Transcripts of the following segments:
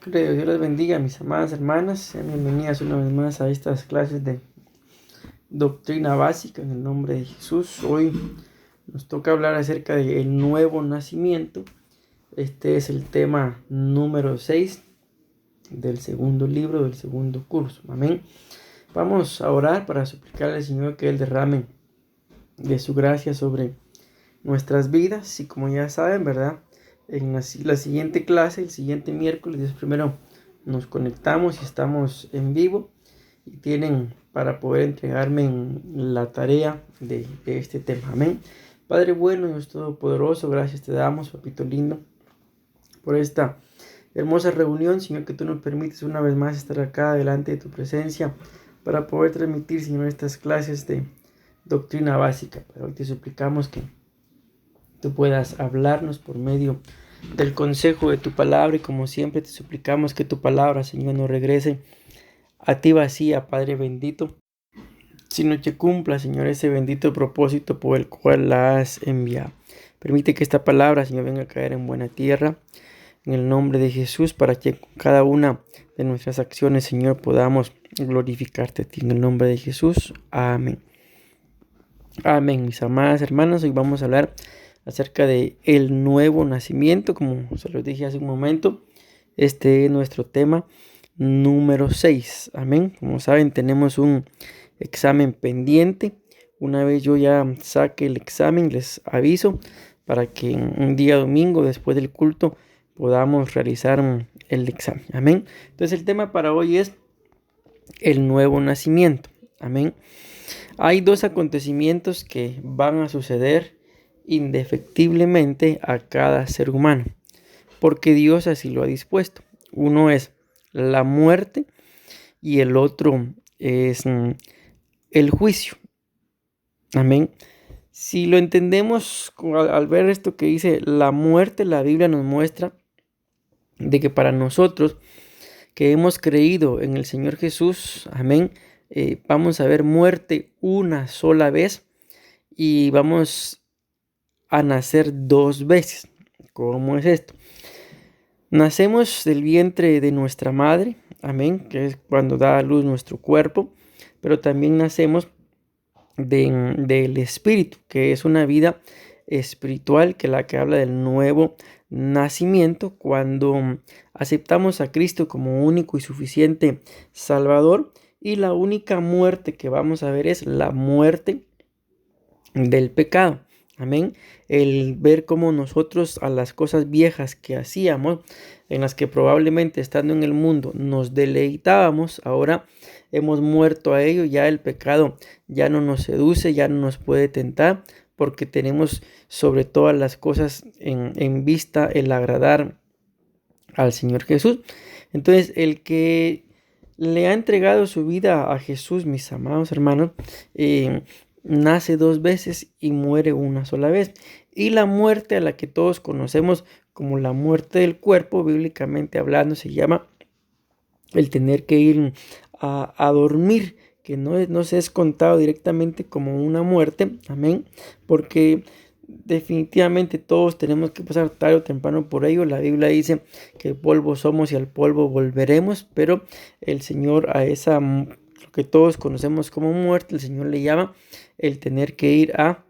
Que Dios les bendiga, mis amadas hermanas. Sean bienvenidas una vez más a estas clases de doctrina básica en el nombre de Jesús. Hoy nos toca hablar acerca del nuevo nacimiento. Este es el tema número 6 del segundo libro del segundo curso. Amén. Vamos a orar para suplicarle al Señor que Él derrame de su gracia sobre nuestras vidas. Y como ya saben, ¿verdad? En la siguiente clase, el siguiente miércoles, Dios primero, nos conectamos y estamos en vivo y tienen para poder entregarme en la tarea de este tema. Amén. Padre bueno, Dios todopoderoso, gracias te damos, papito lindo, por esta hermosa reunión, Señor, que tú nos permites una vez más estar acá delante de tu presencia para poder transmitir, Señor, estas clases de doctrina básica. Pero hoy te suplicamos que tú puedas hablarnos por medio del consejo de tu palabra, y como siempre te suplicamos que tu palabra, Señor, no regrese a ti vacía, Padre bendito, sino que cumpla, Señor, ese bendito propósito por el cual la has enviado. Permite que esta palabra, Señor, venga a caer en buena tierra, en el nombre de Jesús, para que con cada una de nuestras acciones, Señor, podamos glorificarte a ti. En el nombre de Jesús, amén. Amén, mis amadas hermanas. Hoy vamos a hablar acerca de el nuevo nacimiento, como se los dije hace un momento. Este es nuestro tema número 6. Amén. Como saben, tenemos un examen pendiente. Una vez yo ya saque el examen, les aviso para que un día domingo después del culto podamos realizar el examen. Amén. Entonces el tema para hoy es el nuevo nacimiento. Amén. Hay dos acontecimientos que van a suceder indefectiblemente a cada ser humano, porque Dios así lo ha dispuesto. Uno es la muerte y el otro es el juicio. Amén. Si lo entendemos al ver esto que dice la muerte, la Biblia nos muestra de que para nosotros que hemos creído en el Señor Jesús, amén, vamos a ver muerte una sola vez y vamos a nacer dos veces. ¿Cómo es esto? Nacemos del vientre de nuestra madre, amén, que es cuando da a luz nuestro cuerpo, pero también nacemos del Espíritu, que es una vida espiritual, que es la que habla del nuevo nacimiento, cuando aceptamos a Cristo como único y suficiente Salvador, y la única muerte que vamos a ver es la muerte del pecado. Amén. El ver cómo nosotros a las cosas viejas que hacíamos, en las que probablemente estando en el mundo nos deleitábamos, ahora hemos muerto a ello. Ya el pecado ya no nos seduce, ya no nos puede tentar, porque tenemos sobre todas las cosas en vista el agradar al Señor Jesús. Entonces, el que le ha entregado su vida a Jesús, mis amados hermanos, nace dos veces y muere una sola vez. Y la muerte a la que todos conocemos como la muerte del cuerpo, bíblicamente hablando, se llama el tener que ir a dormir, que no se es contado directamente como una muerte, amén, porque definitivamente todos tenemos que pasar tarde o temprano por ello. La Biblia dice que polvo somos y al polvo volveremos, pero el Señor a esa, lo que todos conocemos como muerte, el Señor le llama el tener que ir a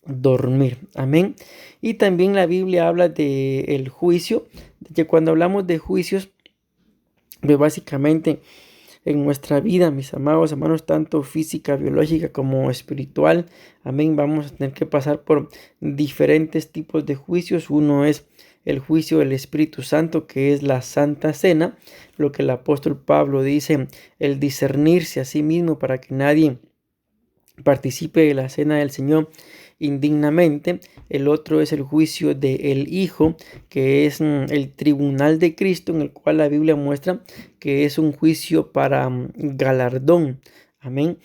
dormir. Amén. Y también la Biblia habla del juicio, de que cuando hablamos de juicios, pues básicamente en nuestra vida, mis amados hermanos, tanto física, biológica como espiritual, amén, vamos a tener que pasar por diferentes tipos de juicios. Uno es el juicio del Espíritu Santo, que es la Santa Cena, lo que el apóstol Pablo dice, el discernirse a sí mismo para que nadie participe de la cena del Señor indignamente. El otro es el juicio del Hijo, que es el tribunal de Cristo, en el cual la Biblia muestra que es un juicio para galardón. Amén.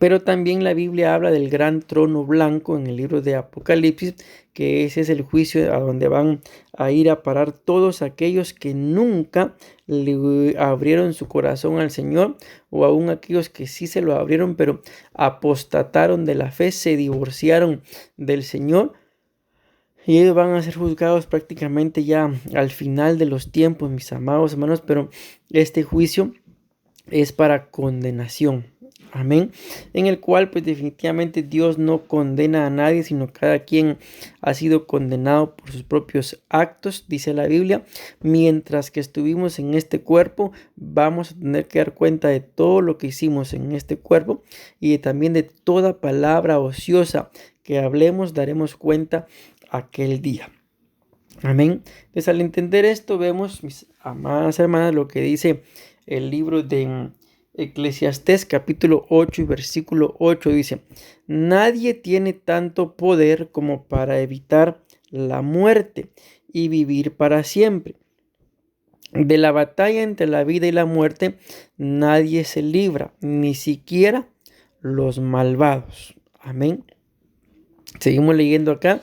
Pero también la Biblia habla del gran trono blanco en el libro de Apocalipsis, que ese es el juicio a donde van a ir a parar todos aquellos que nunca le abrieron su corazón al Señor, o aún aquellos que sí se lo abrieron, pero apostataron de la fe, se divorciaron del Señor. Y ellos van a ser juzgados prácticamente ya al final de los tiempos, mis amados hermanos, pero este juicio es para condenación. Amén. En el cual pues definitivamente Dios no condena a nadie, sino cada quien ha sido condenado por sus propios actos, dice la Biblia. Mientras que estuvimos en este cuerpo, vamos a tener que dar cuenta de todo lo que hicimos en este cuerpo y también de toda palabra ociosa que hablemos, daremos cuenta aquel día. Amén. Entonces al entender esto vemos, mis amadas hermanas, lo que dice el libro de Eclesiastés capítulo 8 y versículo 8 dice: nadie tiene tanto poder como para evitar la muerte y vivir para siempre. De la batalla entre la vida y la muerte nadie se libra, ni siquiera los malvados. Amén. Seguimos leyendo acá.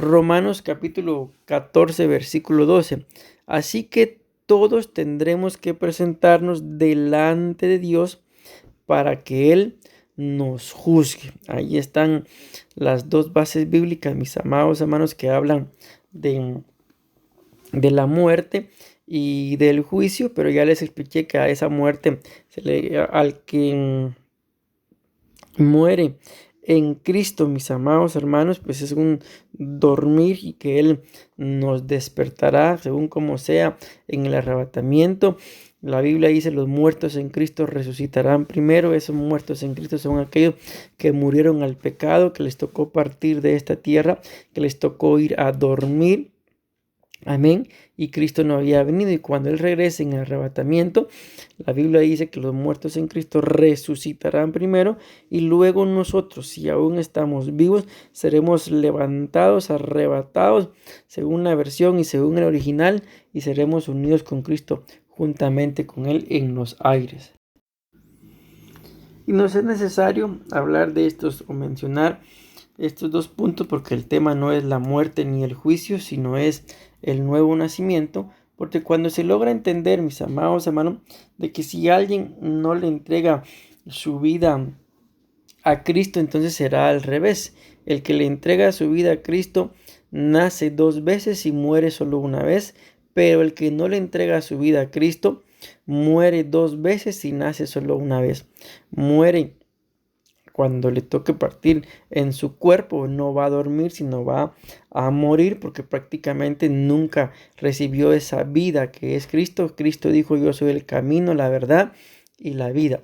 Romanos capítulo 14 versículo 12. Así que todos tendremos que presentarnos delante de Dios para que Él nos juzgue. Ahí están las dos bases bíblicas, mis amados hermanos, que hablan de la muerte y del juicio, pero ya les expliqué que a esa muerte al que muere en Cristo, mis amados hermanos, pues es un dormir y que Él nos despertará según como sea en el arrebatamiento. La Biblia dice: los muertos en Cristo resucitarán primero. Esos muertos en Cristo son aquellos que murieron al pecado, que les tocó partir de esta tierra, que les tocó ir a dormir. Amén. Y Cristo no había venido, y cuando Él regrese en el arrebatamiento, la Biblia dice que los muertos en Cristo resucitarán primero y luego nosotros, si aún estamos vivos, seremos levantados, arrebatados, según la versión y según el original, y seremos unidos con Cristo juntamente con Él en los aires. Y nos es necesario hablar de estos o mencionar estos dos puntos porque el tema no es la muerte ni el juicio, sino es el nuevo nacimiento. Porque cuando se logra entender, mis amados hermanos, de que si alguien no le entrega su vida a Cristo, entonces será al revés. El que le entrega su vida a Cristo nace dos veces y muere solo una vez, pero el que no le entrega su vida a Cristo muere dos veces y nace solo una vez. Muere cuando le toque partir en su cuerpo, no va a dormir, sino va a morir, porque prácticamente nunca recibió esa vida que es Cristo. Cristo dijo: yo soy el camino, la verdad y la vida.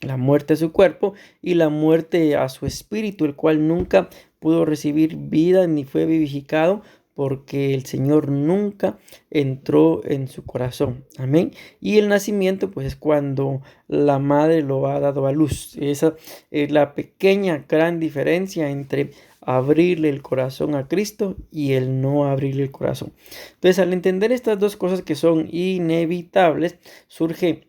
La muerte a su cuerpo y la muerte a su espíritu, el cual nunca pudo recibir vida ni fue vivificado, porque el Señor nunca entró en su corazón. Amén. Y el nacimiento, pues es cuando la madre lo ha dado a luz. Esa es la pequeña, gran diferencia entre abrirle el corazón a Cristo y el no abrirle el corazón. Entonces, al entender estas dos cosas que son inevitables, surge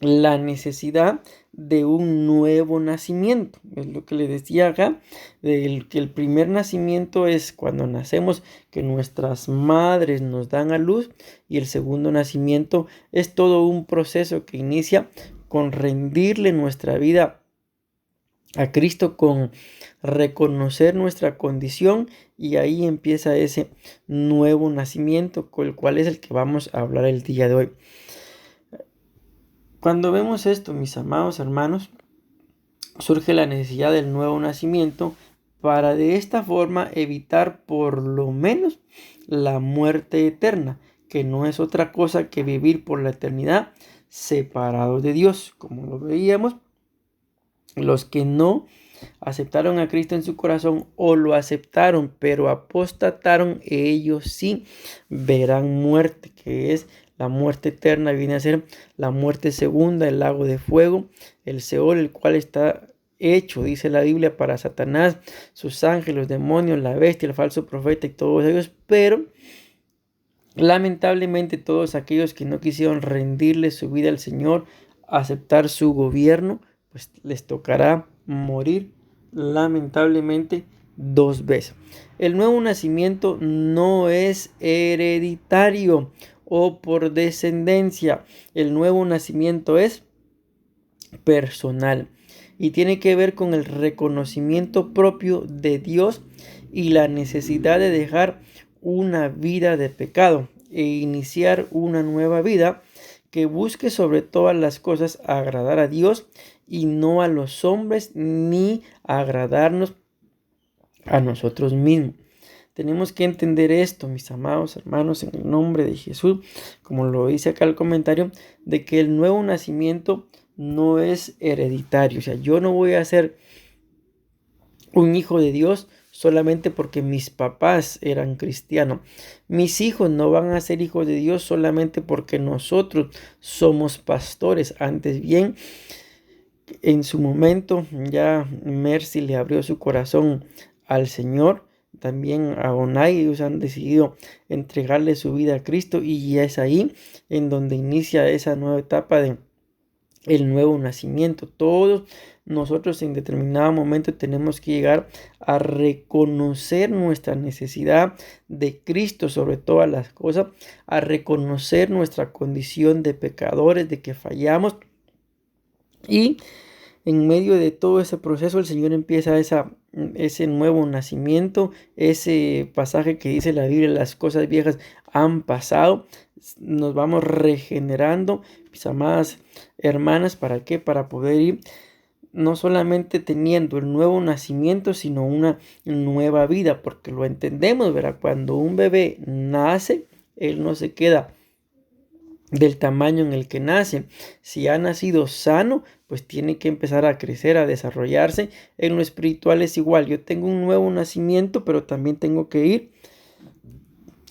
la necesidad de un nuevo nacimiento. Es lo que le decía acá, que el primer nacimiento es cuando nacemos, que nuestras madres nos dan a luz, y el segundo nacimiento es todo un proceso que inicia con rendirle nuestra vida a Cristo, con reconocer nuestra condición, y ahí empieza ese nuevo nacimiento, con el cual es el que vamos a hablar el día de hoy. Cuando vemos esto, mis amados hermanos, surge la necesidad del nuevo nacimiento para de esta forma evitar por lo menos la muerte eterna, que no es otra cosa que vivir por la eternidad separados de Dios. Como lo veíamos, los que no aceptaron a Cristo en su corazón o lo aceptaron pero apostataron, ellos sí verán muerte, que es la muerte eterna. Viene a ser la muerte segunda, el lago de fuego, el Seol, el cual está hecho, dice la Biblia, para Satanás, sus ángeles, los demonios, la bestia, el falso profeta y todos ellos. Pero lamentablemente todos aquellos que no quisieron rendirle su vida al Señor, aceptar su gobierno, pues les tocará morir lamentablemente dos veces. El nuevo nacimiento no es hereditario o por descendencia. El nuevo nacimiento es personal y tiene que ver con el reconocimiento propio de Dios y la necesidad de dejar una vida de pecado e iniciar una nueva vida que busque sobre todas las cosas agradar a Dios y no a los hombres, ni agradarnos a nosotros mismos. Tenemos que entender esto, mis amados hermanos, en el nombre de Jesús, como lo dice acá el comentario, de que el nuevo nacimiento no es hereditario. O sea, yo no voy a ser un hijo de Dios solamente porque mis papás eran cristianos. Mis hijos no van a ser hijos de Dios solamente porque nosotros somos pastores. Antes bien, en su momento ya Mercy le abrió su corazón al Señor. También a Onay, ellos han decidido entregarle su vida a Cristo y es ahí en donde inicia esa nueva etapa de el nuevo nacimiento. Todos nosotros en determinado momento tenemos que llegar a reconocer nuestra necesidad de Cristo sobre todas las cosas, a reconocer nuestra condición de pecadores, de que fallamos, y en medio de todo ese proceso el Señor empieza ese nuevo nacimiento, ese pasaje que dice la Biblia, las cosas viejas han pasado, nos vamos regenerando, mis amadas hermanas. ¿Para qué? Para poder ir no solamente teniendo el nuevo nacimiento, sino una nueva vida, porque lo entendemos, ¿verdad? Cuando un bebé nace, él no se queda del tamaño en el que nace. Si ha nacido sano, pues tiene que empezar a crecer, a desarrollarse. En lo espiritual es igual. Yo tengo un nuevo nacimiento, pero también tengo que ir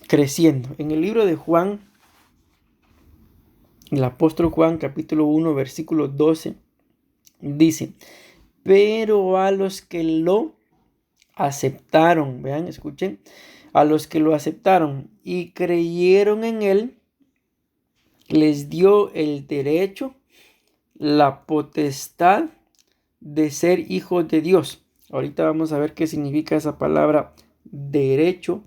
creciendo. En el libro de Juan, el apóstol Juan, capítulo 1, versículo 12, dice: pero a los que lo aceptaron, vean, escuchen, a los que lo aceptaron y creyeron en él, les dio el derecho, la potestad de ser hijos de Dios. Ahorita vamos a ver qué significa esa palabra derecho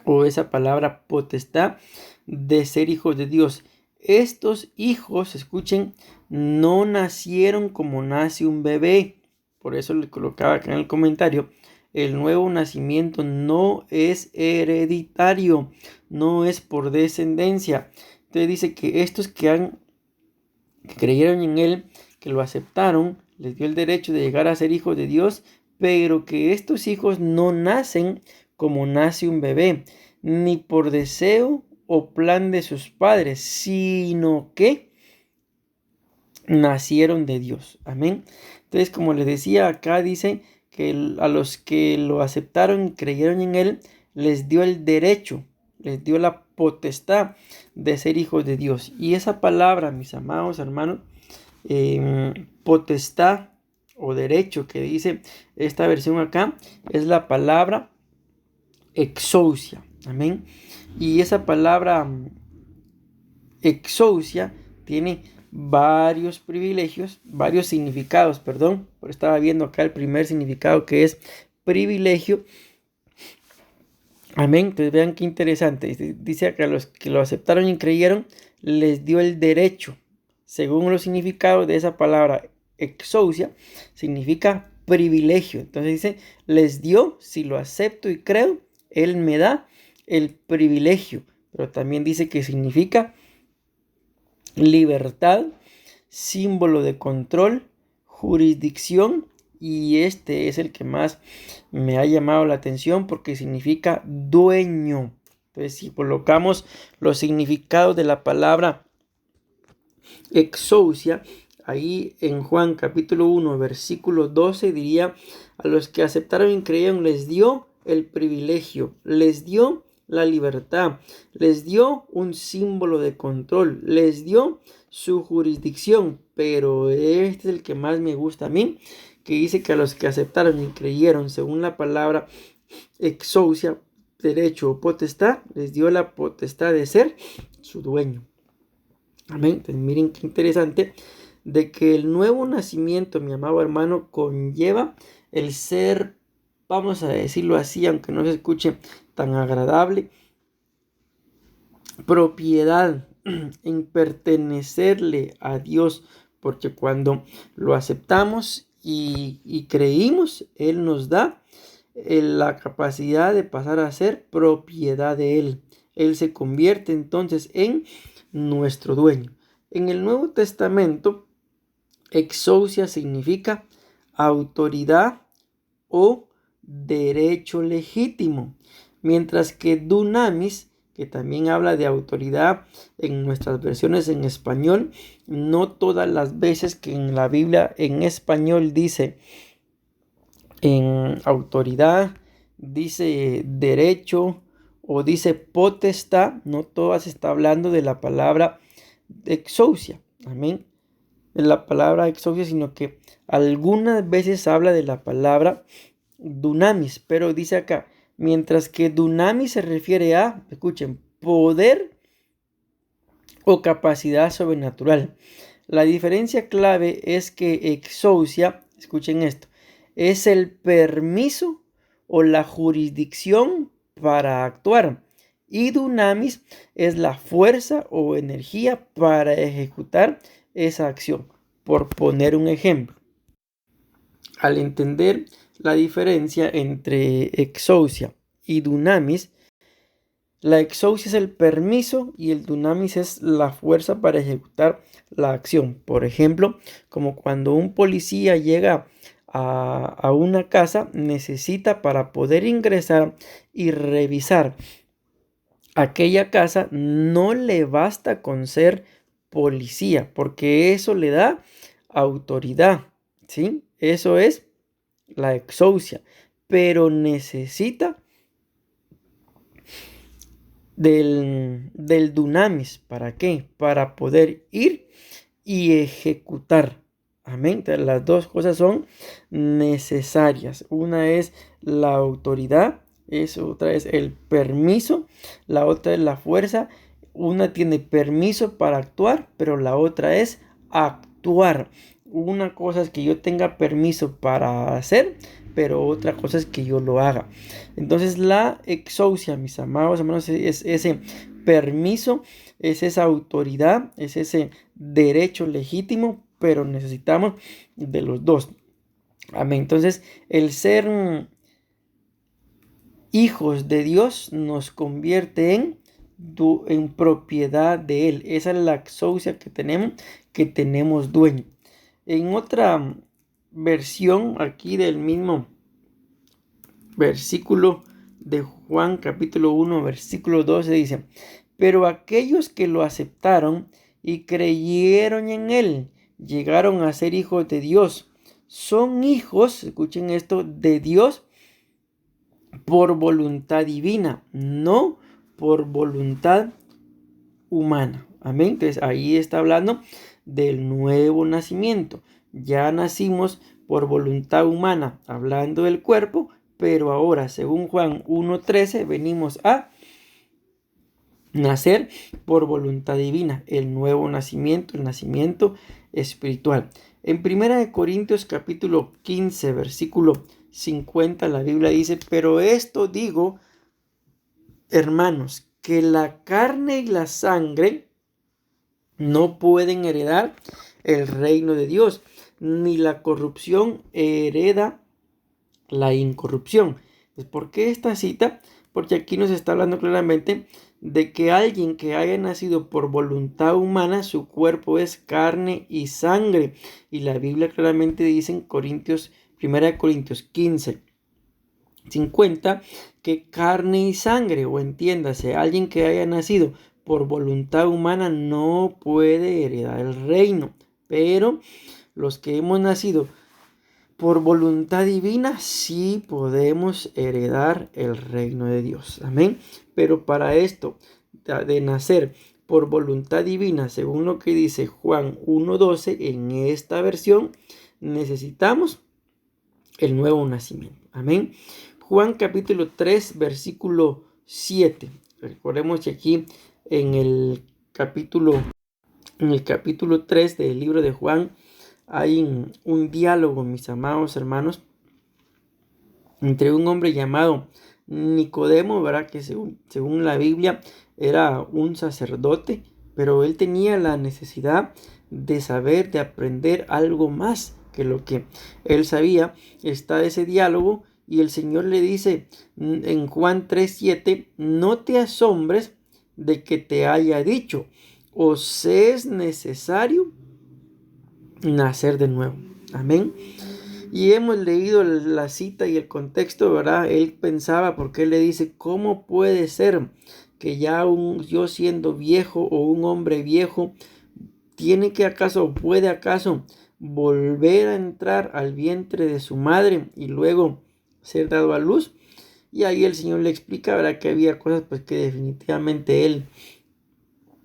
o esa palabra potestad de ser hijos de Dios. Estos hijos, escuchen, no nacieron como nace un bebé. Por eso le colocaba acá en el comentario: el nuevo nacimiento no es hereditario, no es por descendencia. Entonces dice que estos que creyeron en él, que lo aceptaron, les dio el derecho de llegar a ser hijos de Dios, pero que estos hijos no nacen como nace un bebé, ni por deseo o plan de sus padres, sino que nacieron de Dios. Amén. Entonces, como les decía, acá dice que a los que lo aceptaron y creyeron en él, les dio el derecho, les dio la potestad de ser hijos de Dios. Y esa palabra, mis amados hermanos, potestad o derecho que dice esta versión acá, es la palabra exousia. Amén. Y esa palabra exousia tiene varios privilegios, varios significados, perdón. Pero estaba viendo acá el primer significado, que es privilegio. Amén. Entonces vean qué interesante. Dice acá: los que lo aceptaron y creyeron, les dio el derecho. Según los significados de esa palabra exousia, significa privilegio. Entonces dice, les dio, si lo acepto y creo, él me da el privilegio. Pero también dice que significa libertad, símbolo de control, jurisdicción. Y este es el que más me ha llamado la atención, porque significa dueño. Entonces, si colocamos los significados de la palabra exousia, ahí en Juan capítulo 1, versículo 12, diría: a los que aceptaron y creyeron les dio el privilegio, les dio la libertad, les dio un símbolo de control, les dio su jurisdicción. Pero este es el que más me gusta a mí, que dice que a los que aceptaron y creyeron, según la palabra exousia, derecho o potestad, les dio la potestad de ser su dueño. Amén. Entonces, miren qué interesante, de que el nuevo nacimiento, mi amado hermano, conlleva el ser, vamos a decirlo así, aunque no se escuche tan agradable, propiedad en pertenecerle a Dios, porque cuando lo aceptamos y creímos, Él nos da la capacidad de pasar a ser propiedad de Él. Él se convierte entonces en nuestro dueño. En el Nuevo Testamento, exousia significa autoridad o derecho legítimo, mientras que dunamis, que también habla de autoridad en nuestras versiones en español, no todas las veces que en la Biblia en español dice en autoridad, dice derecho o dice potestad, no todas está hablando de la palabra exousia, amén, de la palabra exousia, sino que algunas veces habla de la palabra dunamis, pero dice acá, mientras que dunamis se refiere a, escuchen, poder o capacidad sobrenatural. La diferencia clave es que exousia, escuchen esto, es el permiso o la jurisdicción para actuar. Y dunamis es la fuerza o energía para ejecutar esa acción. Por poner un ejemplo, al entender la diferencia entre exousia y dunamis, la exousia es el permiso y el dunamis es la fuerza para ejecutar la acción. Por ejemplo, como cuando un policía llega a una casa, necesita para poder ingresar y revisar aquella casa, no le basta con ser policía, porque eso le da autoridad, ¿sí? Eso es la exousia, pero necesita del dunamis. ¿Para qué? Para poder ir y ejecutar. Amén. Entonces, las dos cosas son necesarias. Una es la autoridad, otra es el permiso, la otra es la fuerza. Una tiene permiso para actuar, pero la otra es actuar. Una cosa es que yo tenga permiso para hacer, pero otra cosa es que yo lo haga. Entonces la exousia, mis amados hermanos, es ese permiso, es esa autoridad, es ese derecho legítimo, pero necesitamos de los dos. Amén. Entonces el ser hijos de Dios nos convierte en propiedad de Él. Esa es la exousia que tenemos dueño. En otra versión aquí del mismo versículo de Juan capítulo 1 versículo 12 dice: pero aquellos que lo aceptaron y creyeron en Él llegaron a ser hijos de Dios. Son hijos, escuchen esto, de Dios por voluntad divina, no por voluntad humana. Amén. Entonces ahí está hablando del nuevo nacimiento. Ya nacimos por voluntad humana, hablando del cuerpo, pero ahora, según Juan 1:13, venimos a nacer por voluntad divina, el nuevo nacimiento, el nacimiento espiritual. En 1 Corintios capítulo 15, versículo 50, la Biblia dice: pero esto digo, hermanos, que la carne y la sangre no pueden heredar el reino de Dios, ni la corrupción hereda la incorrupción. ¿Por qué esta cita? Porque aquí nos está hablando claramente de que alguien que haya nacido por voluntad humana, su cuerpo es carne y sangre. Y la Biblia claramente dice en 1 Corintios 15, 50, que carne y sangre, o entiéndase, alguien que haya nacido por voluntad humana no puede heredar el reino. Pero los que hemos nacido por voluntad divina sí podemos heredar el reino de Dios. Amén. Pero para esto de nacer por voluntad divina, según lo que dice Juan 1:12, en esta versión necesitamos el nuevo nacimiento. Amén. Juan capítulo 3, versículo 7. Recordemos que aquí en el capítulo 3 del libro de Juan hay un diálogo, mis amados hermanos, entre un hombre llamado Nicodemo, ¿verdad? Que según la Biblia era un sacerdote, pero él tenía la necesidad de aprender algo más que lo que él sabía. Está ese diálogo Y el Señor le dice en Juan 3:7, no te asombres de que te haya dicho, os es necesario nacer de nuevo. Amén. Y hemos leído la cita y el contexto, ¿verdad? Él pensaba, porque él le dice, ¿cómo puede ser que ya yo siendo viejo o un hombre viejo, puede acaso volver a entrar al vientre de su madre y luego ser dado a luz? Y ahí el Señor le explica, ¿verdad? Que había cosas pues que definitivamente él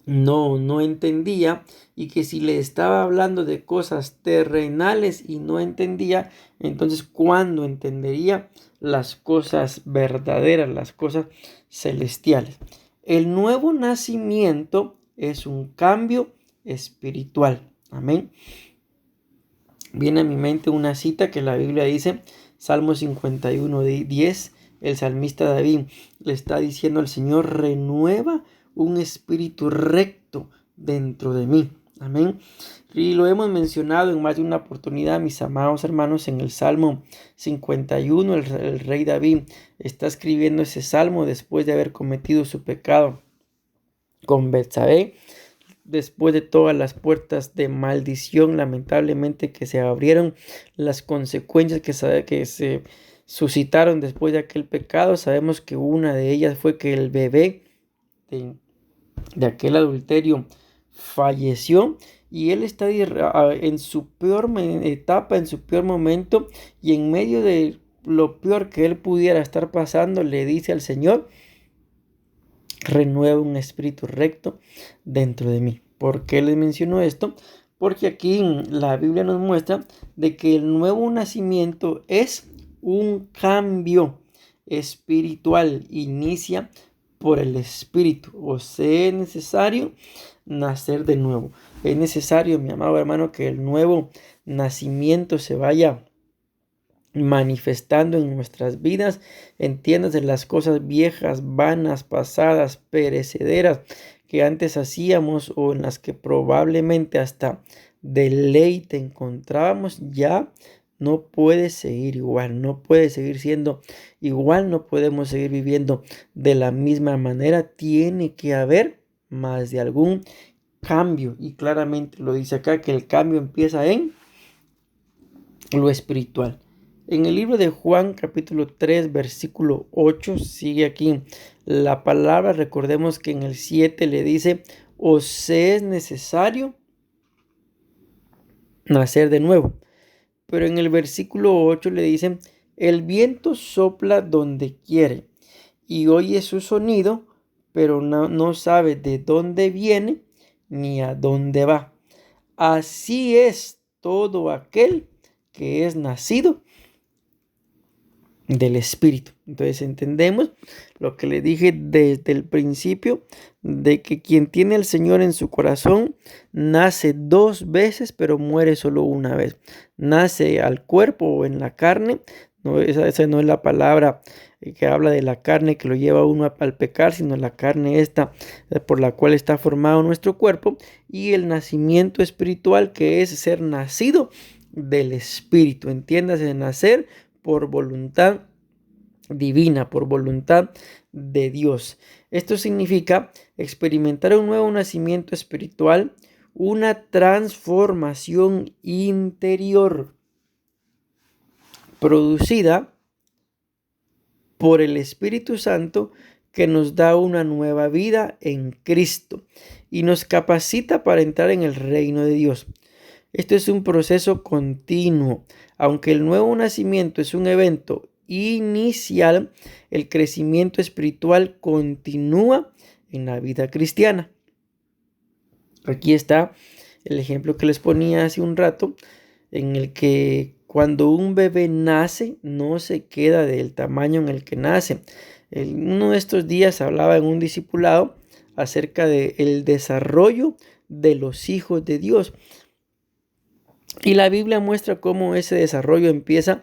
no entendía, y que si le estaba hablando de cosas terrenales y no entendía, entonces ¿cuándo entendería las cosas verdaderas, las cosas celestiales? El nuevo nacimiento es un cambio espiritual. Amén. Viene a mi mente una cita que la Biblia dice, Salmo 51:10, el salmista David le está diciendo al Señor, renueva un espíritu recto dentro de mí. Amén. Y lo hemos mencionado en más de una oportunidad, mis amados hermanos, en el Salmo 51, el rey David está escribiendo ese salmo después de haber cometido su pecado con Betsabé, después de todas las puertas de maldición lamentablemente que se abrieron, las consecuencias que se suscitaron después de aquel pecado. Sabemos que una de ellas fue que el bebé de aquel adulterio falleció, y él está en su peor etapa, en su peor momento, y en medio de lo peor que él pudiera estar pasando, le dice al Señor, renueva un espíritu recto dentro de mí. ¿Por qué les menciono esto? Porque aquí la Biblia nos muestra de que el nuevo nacimiento es un cambio espiritual, inicia por el Espíritu. O sea, es necesario nacer de nuevo. Es necesario, mi amado hermano, que el nuevo nacimiento se vaya manifestando en nuestras vidas. Entiéndase, las cosas viejas, vanas, pasadas, perecederas que antes hacíamos, o en las que probablemente hasta deleite encontrábamos, ya no puede seguir igual, no puede seguir siendo igual, no podemos seguir viviendo de la misma manera. Tiene que haber más de algún cambio, y claramente lo dice acá, que el cambio empieza en lo espiritual. En el libro de Juan capítulo 3 versículo 8 sigue aquí la palabra. Recordemos que en el 7 le dice, os es necesario nacer de nuevo. Pero en el versículo 8 le dicen, el viento sopla donde quiere y oye su sonido, pero no sabe de dónde viene ni a dónde va. Así es todo aquel que es nacido del Espíritu. Entonces entendemos lo que le dije desde el principio, de que quien tiene al Señor en su corazón nace dos veces, pero muere solo una vez. Nace al cuerpo o en la carne. No, esa no es la palabra que habla de la carne que lo lleva a uno al pecar, sino la carne esta por la cual está formado nuestro cuerpo, y el nacimiento espiritual, que es ser nacido del Espíritu. Entiéndase, nacer por voluntad divina, por voluntad de Dios. Esto significa experimentar un nuevo nacimiento espiritual, una transformación interior producida por el Espíritu Santo, que nos da una nueva vida en Cristo y nos capacita para entrar en el reino de Dios. Esto es un proceso continuo. Aunque el nuevo nacimiento es un evento inicial, el crecimiento espiritual continúa en la vida cristiana. Aquí está el ejemplo que les ponía hace un rato, en el que cuando un bebé nace, no se queda del tamaño en el que nace. En uno de estos días hablaba en un discipulado acerca del desarrollo de los hijos de Dios. Y la Biblia muestra cómo ese desarrollo empieza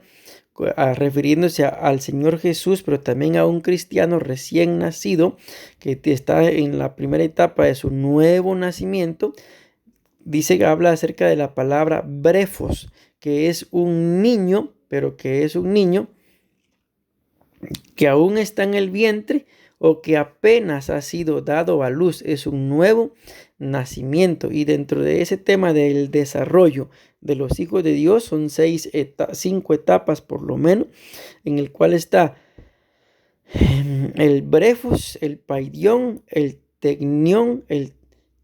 refiriéndose al Señor Jesús, pero también a un cristiano recién nacido que está en la primera etapa de su nuevo nacimiento. Dice que habla acerca de la palabra brefos, que es un niño, pero que es un niño que aún está en el vientre o que apenas ha sido dado a luz. Es un nuevo nacimiento. Y dentro de ese tema del desarrollo de los hijos de Dios son 5 etapas por lo menos, en el cual está el brefus, el paidión, el tecnión, el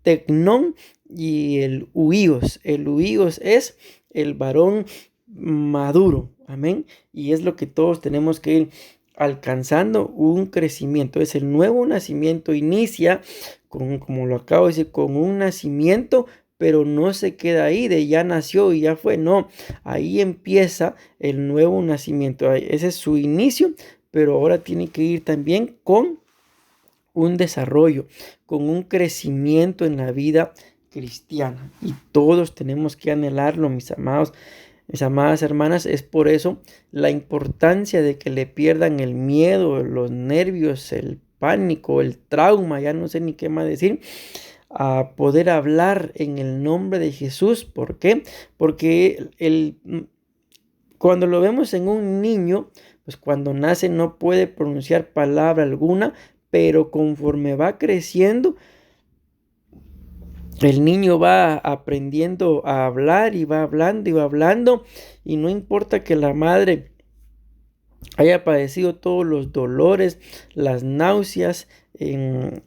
tecnón y el huíos. El huíos es el varón maduro. Amén. Y es lo que todos tenemos que ir alcanzando, un crecimiento. Es el nuevo nacimiento, inicia con, como lo acabo de decir, con un nacimiento, pero no se queda ahí de ya nació y ya fue. No, ahí empieza el nuevo nacimiento. Ese es su inicio, pero ahora tiene que ir también con un desarrollo, con un crecimiento en la vida cristiana. Y todos tenemos que anhelarlo, mis amados, mis amadas hermanas. Es por eso la importancia de que le pierdan el miedo, los nervios, el pánico, el trauma, ya no sé ni qué más decir, a poder hablar en el nombre de Jesús. ¿Por qué? Porque cuando lo vemos en un niño, pues cuando nace no puede pronunciar palabra alguna, pero conforme va creciendo, el niño va aprendiendo a hablar y va hablando y va hablando, y no importa que la madre haya padecido todos los dolores, las náuseas, el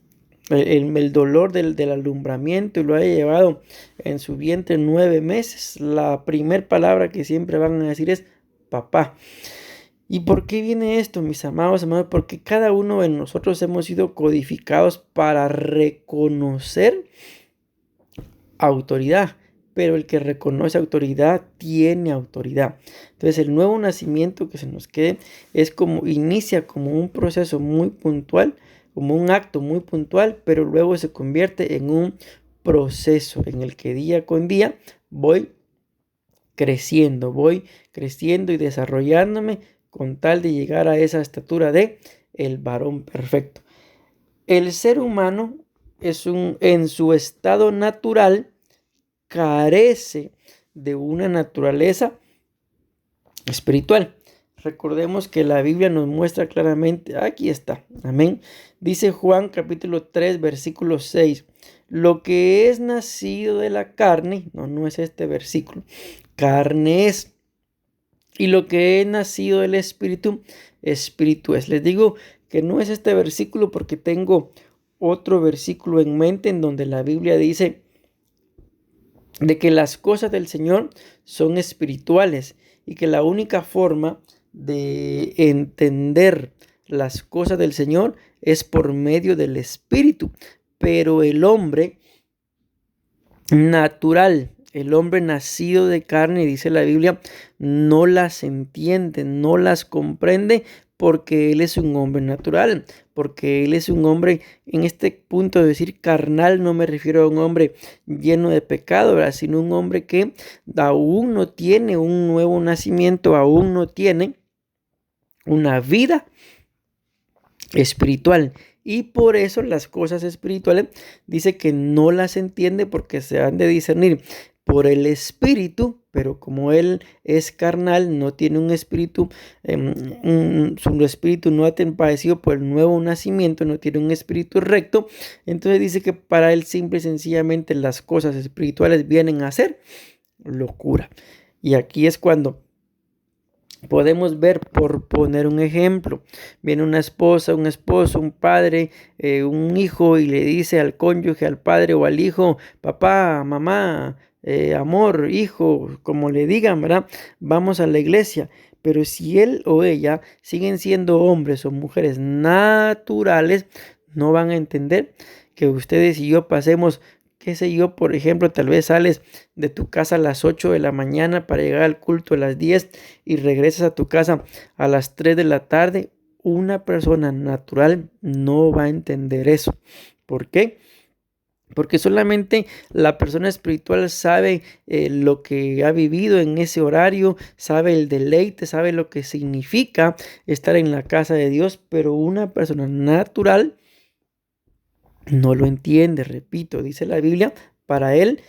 dolor del alumbramiento, y lo haya llevado en su vientre 9 meses, la primera palabra que siempre van a decir es papá. ¿Y por qué viene esto, mis amados hermanos? Porque cada uno de nosotros hemos sido codificados para reconocer autoridad, pero el que reconoce autoridad tiene autoridad. Entonces el nuevo nacimiento que se nos quede es como, inicia como un proceso muy puntual, como un acto muy puntual, pero luego se convierte en un proceso en el que día con día voy creciendo y desarrollándome con tal de llegar a esa estatura de el varón perfecto. El ser humano en su estado natural carece de una naturaleza espiritual. Recordemos que la Biblia nos muestra claramente, aquí está, amén. Dice Juan capítulo 3, versículo 6, lo que es nacido de la carne, no es este versículo, carne es, y lo que es nacido del espíritu, espíritu es. Les digo que no es este versículo porque tengo otro versículo en mente en donde la Biblia dice de que las cosas del Señor son espirituales y que la única forma de entender las cosas del Señor es por medio del Espíritu. Pero el hombre natural, el hombre nacido de carne, dice la Biblia, no las entiende, no las comprende, porque él es un hombre natural, porque él es un hombre, en este punto de decir carnal, no me refiero a un hombre lleno de pecado, ¿verdad? Sino un hombre que aún no tiene un nuevo nacimiento, aún no tiene una vida espiritual. Y por eso las cosas espirituales dice que no las entiende porque se han de discernir por el espíritu, pero como él es carnal, no tiene un espíritu, su espíritu no ha padecido por el nuevo nacimiento, no tiene un espíritu recto. Entonces dice que para él simple y sencillamente las cosas espirituales vienen a ser locura. Y aquí es cuando podemos ver, por poner un ejemplo, viene una esposa, un esposo, un padre, un hijo, y le dice al cónyuge, al padre o al hijo, papá, mamá, amor, hijo, como le digan, ¿verdad? Vamos a la iglesia. Pero si él o ella siguen siendo hombres o mujeres naturales, no van a entender que ustedes y yo pasemos, qué sé yo, por ejemplo, tal vez sales de tu casa a las 8 de la mañana para llegar al culto a las 10 y regresas a tu casa a las 3 de la tarde. Una persona natural no va a entender eso. ¿Por qué? Porque solamente la persona espiritual sabe lo que ha vivido en ese horario, sabe el deleite, sabe lo que significa estar en la casa de Dios, pero una persona natural no lo entiende. Repito, dice la Biblia, para él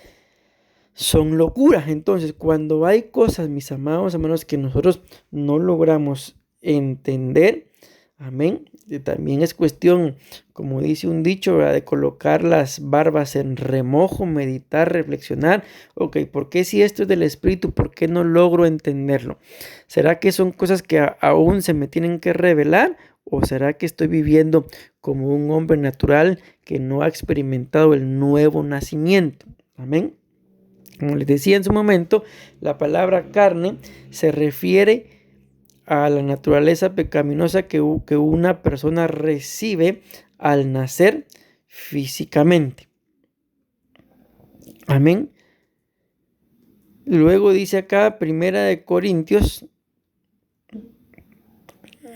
son locuras. Entonces, cuando hay cosas, mis amados hermanos, que nosotros no logramos entender, Amén. Y también es cuestión, como dice un dicho, ¿verdad?, de colocar las barbas en remojo, meditar, reflexionar. Ok, ¿por qué si esto es del Espíritu, por qué no logro entenderlo? ¿Será que son cosas que aún se me tienen que revelar? ¿O será que estoy viviendo como un hombre natural que no ha experimentado el nuevo nacimiento? Amén. Como les decía en su momento, la palabra carne se refiere a la naturaleza pecaminosa que una persona recibe al nacer físicamente. Amén. Luego dice acá, Primera de Corintios,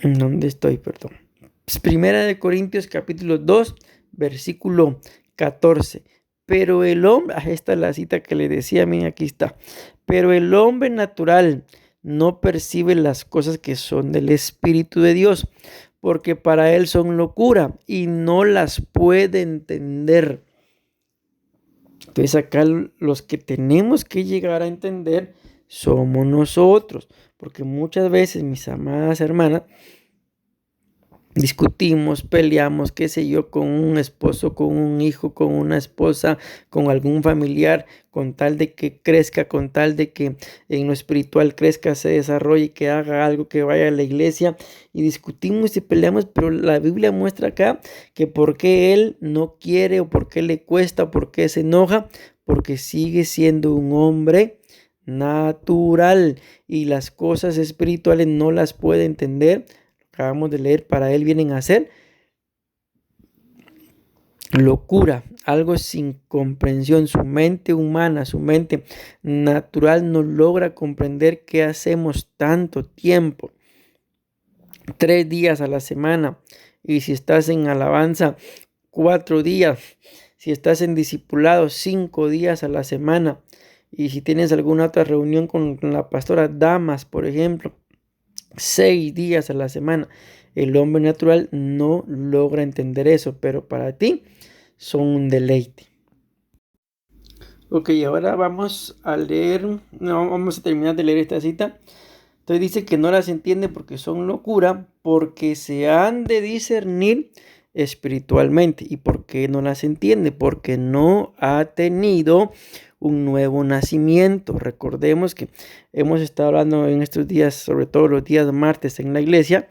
¿dónde estoy? Perdón. Primera de Corintios capítulo 2, versículo 14. Pero el hombre, esta es la cita que le decía, miren, aquí está. Pero el hombre natural no percibe las cosas que son del Espíritu de Dios, porque para él son locura y no las puede entender. Entonces acá los que tenemos que llegar a entender somos nosotros, porque muchas veces, mis amadas hermanas, discutimos, peleamos, qué sé yo, con un esposo, con un hijo, con una esposa, con algún familiar, con tal de que crezca, con tal de que en lo espiritual crezca, se desarrolle, que haga algo, que vaya a la iglesia, y discutimos y peleamos, pero la Biblia muestra acá que por qué él no quiere, o por qué le cuesta, o por qué se enoja, porque sigue siendo un hombre natural y las cosas espirituales no las puede entender. Acabamos de leer, para él vienen a ser locura, algo sin comprensión. Su mente humana, su mente natural no logra comprender qué hacemos tanto tiempo. 3 días a la semana. Y si estás en alabanza, 4 días. Si estás en discipulado, 5 días a la semana. Y si tienes alguna otra reunión con la pastora Damas, por ejemplo, 6 días a la semana. El hombre natural no logra entender eso, pero para ti son un deleite. Ok, ahora vamos a leer, no, vamos a terminar de leer esta cita. Entonces dice que no las entiende porque son locura, porque se han de discernir espiritualmente. ¿Y por qué no las entiende? Porque no ha tenido un nuevo nacimiento. Recordemos que hemos estado hablando en estos días, sobre todo los días martes en la iglesia,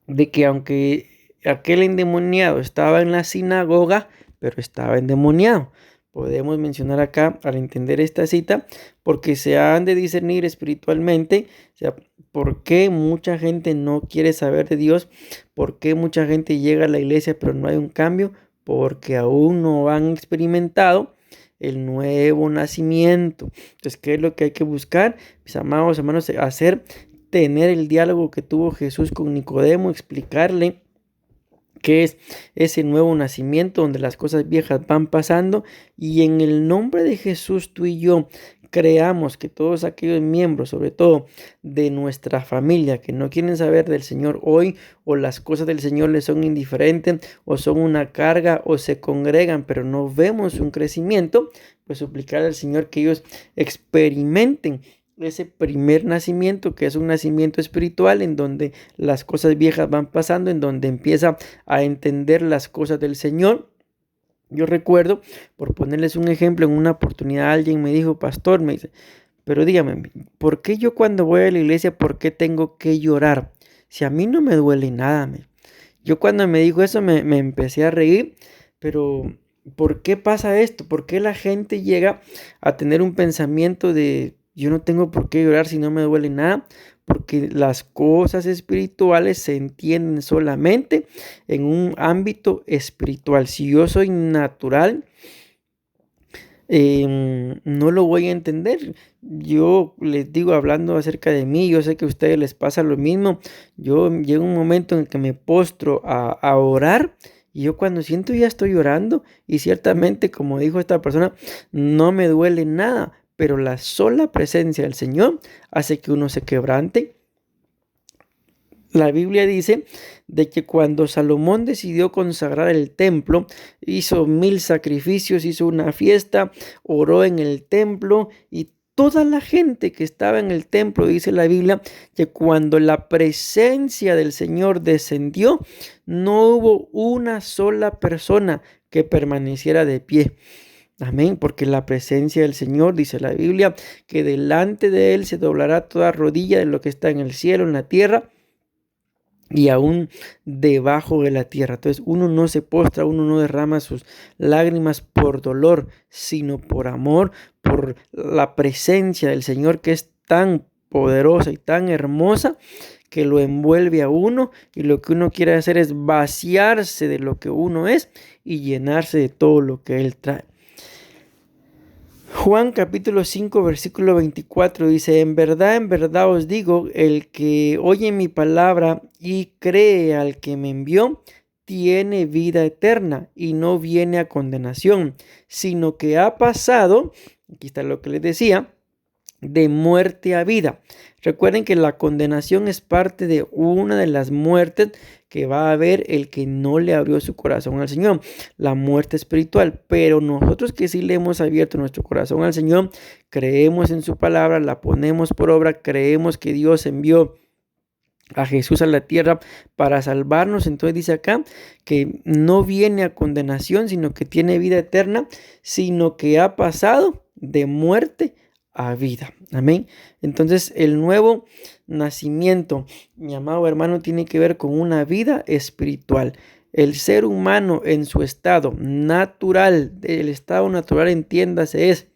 de que aunque aquel endemoniado estaba en la sinagoga, pero estaba endemoniado. Podemos mencionar acá, al entender esta cita, porque se han de discernir espiritualmente, o sea, por qué mucha gente no quiere saber de Dios, por qué mucha gente llega a la iglesia pero no hay un cambio, porque aún no han experimentado el nuevo nacimiento. Entonces, ¿qué es lo que hay que buscar? Mis amados hermanos, tener el diálogo que tuvo Jesús con Nicodemo, explicarle qué es ese nuevo nacimiento donde las cosas viejas van pasando, y en el nombre de Jesús tú y yo creamos que todos aquellos miembros, sobre todo de nuestra familia, que no quieren saber del Señor hoy, o las cosas del Señor les son indiferentes, o son una carga, o se congregan pero no vemos un crecimiento, pues suplicar al Señor que ellos experimenten ese primer nacimiento, que es un nacimiento espiritual en donde las cosas viejas van pasando, en donde empieza a entender las cosas del Señor. Yo recuerdo, por ponerles un ejemplo, en una oportunidad alguien me dijo, pastor, me dice, pero dígame, ¿por qué yo cuando voy a la iglesia, por qué tengo que llorar? Si a mí no me duele nada. Yo cuando me dijo eso me empecé a reír, pero ¿por qué pasa esto? ¿Por qué la gente llega a tener un pensamiento de yo no tengo por qué llorar si no me duele nada? Porque las cosas espirituales se entienden solamente en un ámbito espiritual. Si yo soy natural, no lo voy a entender. Yo les digo, hablando acerca de mí, yo sé que a ustedes les pasa lo mismo. Yo llego un momento en el que me postro a orar, y yo cuando siento ya estoy llorando, y ciertamente, como dijo esta persona, no me duele nada, pero la sola presencia del Señor hace que uno se quebrante. La Biblia dice de que cuando Salomón decidió consagrar el templo, hizo 1000 sacrificios, hizo una fiesta, oró en el templo y toda la gente que estaba en el templo, dice la Biblia, que cuando la presencia del Señor descendió, no hubo una sola persona que permaneciera de pie. Amén, porque la presencia del Señor, dice la Biblia, que delante de Él se doblará toda rodilla de lo que está en el cielo, en la tierra y aún debajo de la tierra. Entonces uno no se postra, uno no derrama sus lágrimas por dolor, sino por amor, por la presencia del Señor, que es tan poderosa y tan hermosa, que lo envuelve a uno, y lo que uno quiere hacer es vaciarse de lo que uno es y llenarse de todo lo que Él trae. Juan capítulo 5 versículo 24 dice: en verdad os digo, el que oye mi palabra y cree al que me envió, tiene vida eterna y no viene a condenación, sino que ha pasado, aquí está lo que les decía, de muerte a vida. Recuerden que la condenación es parte de una de las muertes que va a haber el que no le abrió su corazón al Señor, la muerte espiritual. Pero nosotros que sí le hemos abierto nuestro corazón al Señor, creemos en su palabra, la ponemos por obra, creemos que Dios envió a Jesús a la tierra para salvarnos. Entonces dice acá que no viene a condenación, sino que tiene vida eterna, sino que ha pasado de muerte a vida. Amén. Entonces el nuevo nacimiento, mi amado hermano, tiene que ver con una vida espiritual. El ser humano en su estado natural, el estado natural, entiéndase, es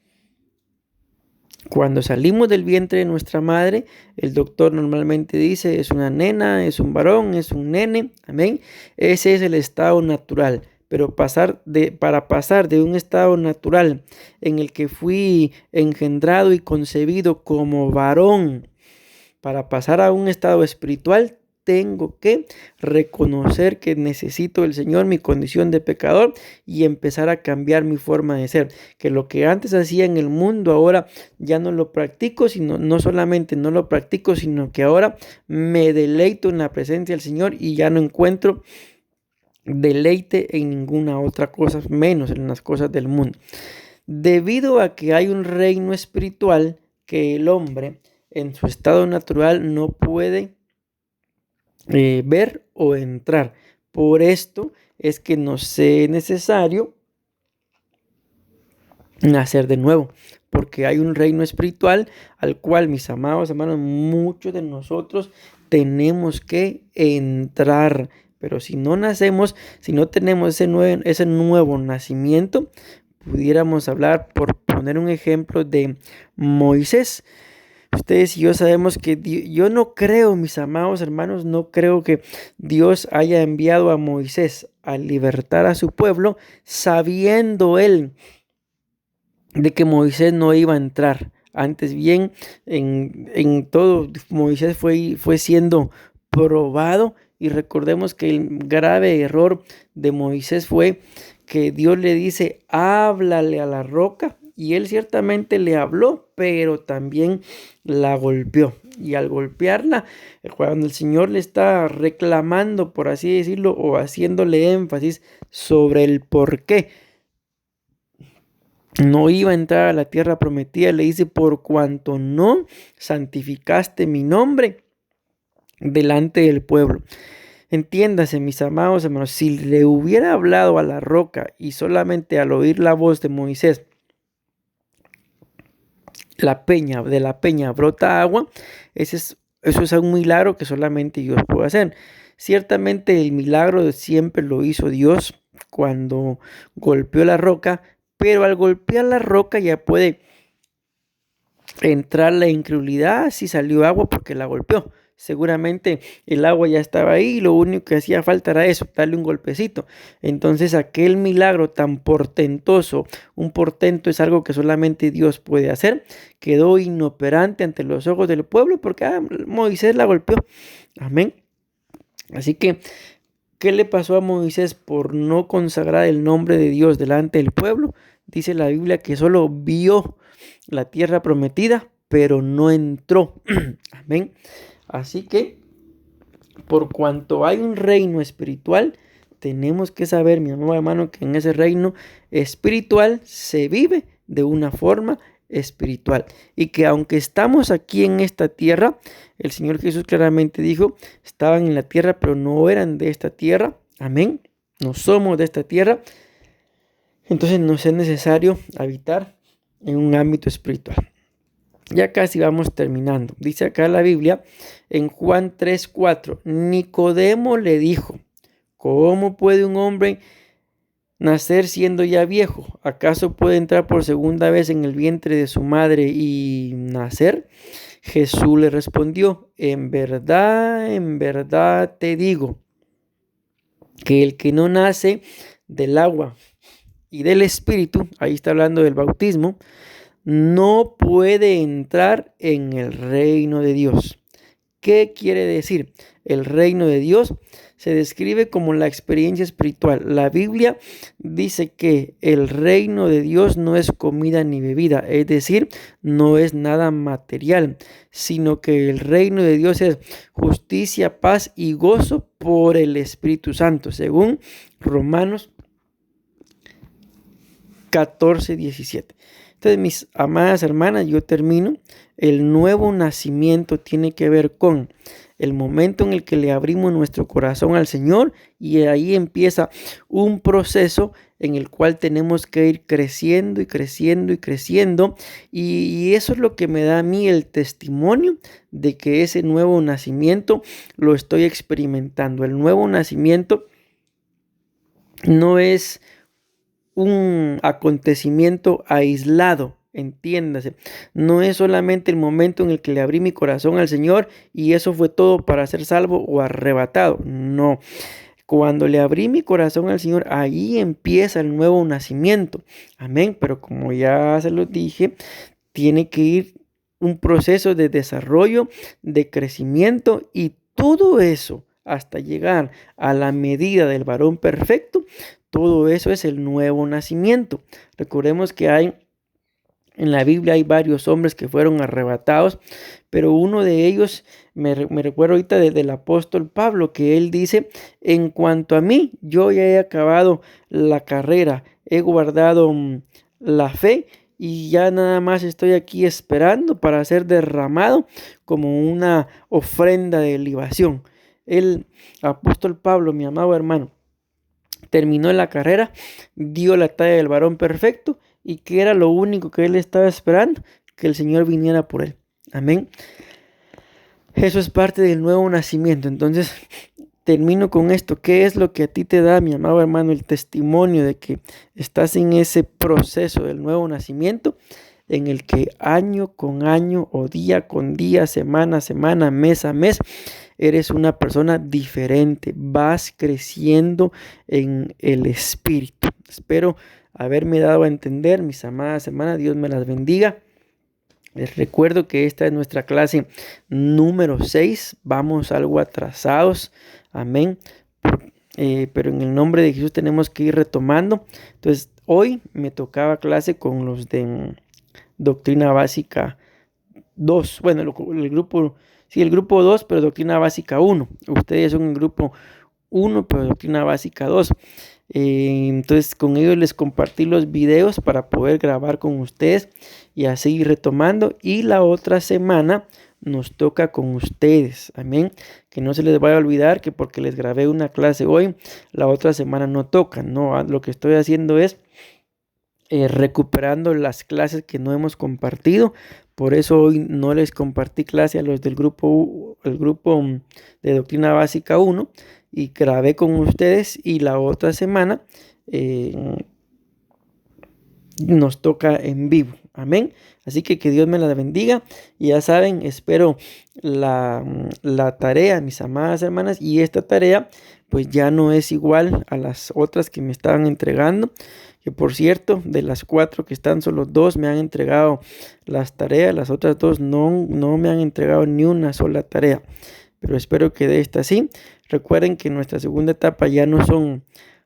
cuando salimos del vientre de nuestra madre. El doctor normalmente dice: es una nena, es un varón, es un nene. Amén. Ese es el estado natural. Pero para pasar de un estado natural en el que fui engendrado y concebido como varón, para pasar a un estado espiritual, tengo que reconocer que necesito el Señor, mi condición de pecador, y empezar a cambiar mi forma de ser. Que lo que antes hacía en el mundo, ahora ya no lo practico, sino no solamente no lo practico, sino que ahora me deleito en la presencia del Señor y ya no encuentro deleite en ninguna otra cosa, menos en las cosas del mundo. Debido a que hay un reino espiritual que el hombre en su estado natural no puede ver o entrar. Por esto es que nos es necesario nacer de nuevo, porque hay un reino espiritual al cual, mis amados hermanos, muchos de nosotros tenemos que entrar. Pero si no nacemos, si no tenemos ese nuevo nacimiento, pudiéramos hablar, por poner un ejemplo, de Moisés. Ustedes y yo sabemos que yo no creo, mis amados hermanos, no creo que Dios haya enviado a Moisés a libertar a su pueblo, sabiendo él de que Moisés no iba a entrar. Antes bien, en todo Moisés fue siendo probado. Y recordemos que el grave error de Moisés fue que Dios le dice: háblale a la roca. Y él ciertamente le habló, pero también la golpeó. Y al golpearla, cuando el Señor le está reclamando, por así decirlo, o haciéndole énfasis sobre el por qué no iba a entrar a la tierra prometida, le dice: por cuanto no santificaste mi nombre delante del pueblo. Entiéndase, mis amados hermanos, si le hubiera hablado a la roca y solamente al oír la voz de Moisés, de la peña brota agua, eso es un milagro que solamente Dios puede hacer. Ciertamente el milagro siempre lo hizo Dios cuando golpeó la roca, pero al golpear la roca ya puede entrar la incredulidad si salió agua porque la golpeó. Seguramente el agua ya estaba ahí y lo único que hacía falta era eso, darle un golpecito. Entonces aquel milagro tan portentoso, un portento es algo que solamente Dios puede hacer, quedó inoperante ante los ojos del pueblo porque Moisés la golpeó. Amén. Así que, ¿qué le pasó a Moisés por no consagrar el nombre de Dios delante del pueblo? Dice la Biblia que solo vio la tierra prometida, pero no entró. Amén. Así que, por cuanto hay un reino espiritual, tenemos que saber, mi amado hermano, que en ese reino espiritual se vive de una forma espiritual. Y que aunque estamos aquí en esta tierra, el Señor Jesús claramente dijo, estaban en la tierra, pero no eran de esta tierra. Amén. No somos de esta tierra. Entonces nos es necesario habitar en un ámbito espiritual. Ya casi vamos terminando. Dice acá la Biblia en Juan 3:4. Nicodemo le dijo, ¿cómo puede un hombre nacer siendo ya viejo? ¿Acaso puede entrar por segunda vez en el vientre de su madre y nacer? Jesús le respondió, en verdad te digo, que el que no nace del agua y del Espíritu, ahí está hablando del bautismo, no puede entrar en el reino de Dios. ¿Qué quiere decir? El reino de Dios se describe como la experiencia espiritual. La Biblia dice que el reino de Dios no es comida ni bebida, es decir, no es nada material, sino que el reino de Dios es justicia, paz y gozo por el Espíritu Santo, según Romanos 14:17. Entonces, mis amadas hermanas, yo termino. El nuevo nacimiento tiene que ver con el momento en el que le abrimos nuestro corazón al Señor, y ahí empieza un proceso en el cual tenemos que ir creciendo y creciendo y creciendo, y eso es lo que me da a mí el testimonio de que ese nuevo nacimiento lo estoy experimentando. El nuevo nacimiento no es un acontecimiento aislado, entiéndase. No es solamente el momento en el que le abrí mi corazón al Señor y eso fue todo para ser salvo o arrebatado. No. Cuando le abrí mi corazón al Señor, ahí empieza el nuevo nacimiento. Amén. Pero como ya se lo dije, tiene que ir un proceso de desarrollo, de crecimiento, y todo eso hasta llegar a la medida del varón perfecto. Todo eso es el nuevo nacimiento. Recordemos que en la Biblia hay varios hombres que fueron arrebatados, pero uno de ellos, me recuerdo ahorita del apóstol Pablo, que él dice, en cuanto a mí, yo ya he acabado la carrera, he guardado la fe y ya nada más estoy aquí esperando para ser derramado como una ofrenda de libación. El apóstol Pablo, mi amado hermano, terminó la carrera, dio la talla del varón perfecto, y que era lo único que él estaba esperando, que el Señor viniera por él. Amén. Eso es parte del nuevo nacimiento. Entonces, termino con esto. ¿Qué es lo que a ti te da, mi amado hermano, el testimonio de que estás en ese proceso del nuevo nacimiento, en el que año con año o día con día, semana a semana, mes a mes, eres una persona diferente, vas creciendo en el Espíritu? Espero haberme dado a entender, mis amadas hermanas. Dios me las bendiga. Les recuerdo que esta es nuestra clase número 6. Vamos algo atrasados. Amén. Pero en el nombre de Jesús tenemos que ir retomando. Entonces, hoy me tocaba clase con los de Doctrina Básica 2. Bueno, el grupo 2, pero Doctrina Básica 1. Ustedes son el grupo 1, pero Doctrina Básica 2. Entonces con ellos les compartí los videos para poder grabar con ustedes y así ir retomando. Y la otra semana nos toca con ustedes. Amén. Que no se les vaya a olvidar que porque les grabé una clase hoy, la otra semana no toca. No, lo que estoy haciendo es recuperando las clases que no hemos compartido. Por eso hoy no les compartí clase a los del grupo de Doctrina Básica 1 y grabé con ustedes, y la otra semana nos toca en vivo. Amén. Así que Dios me la bendiga. Y ya saben, espero la tarea, mis amadas hermanas. Y esta tarea pues ya no es igual a las otras que me estaban entregando. Que por cierto, de las 4 que están, solo 2 me han entregado las tareas. Las otras 2 no me han entregado ni una sola tarea. Pero espero que de esta sí. Recuerden que nuestra segunda etapa ya no son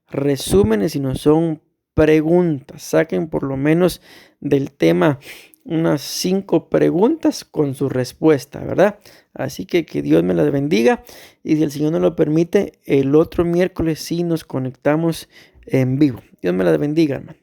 resúmenes, sino son preguntas. Saquen por lo menos del tema unas 5 preguntas con su respuesta, ¿verdad? Así que Dios me las bendiga. Y si el Señor nos lo permite, el otro miércoles sí nos conectamos en vivo. Dios me las bendiga, hermano.